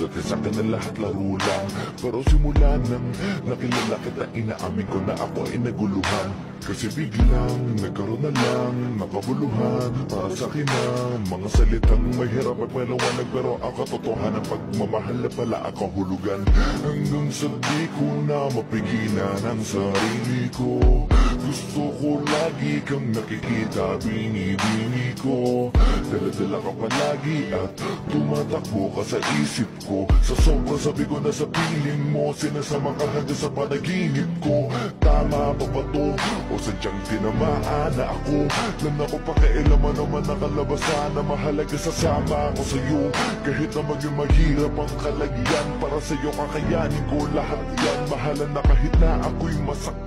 Dati sa'kin na lahat laro lang, pero simula nang nakilala kita, inaamin ko na ako ay naguluhan. Kasi biglang nagkaroon na lang nakabuluhan para sa akin ang mga salitang mahirap at maliwanag, pero ang katotohanan pagmamahal na pala ang kahulugan. Hanggang sa di ko na mapigilan ang sarili ko, gusto ko lagi kang nakikita, binibini ko. Dala-dala ka palagi at tumatakbo ka sa isip ko. Sa sobrang sabi ko na sa piling mo, sinasama ka hanggang sa panaginip ko. Tama ba ba to? O sadyang tinamaan na ako? Lan ako pakialaman naman nakalabasan na mahalaga sasama ako sa'yo. Kahit na maging mahirap ang kalagyan, para sa'yo kakayanin ko lahat yan. Mahalan na kahit na ako'y masakit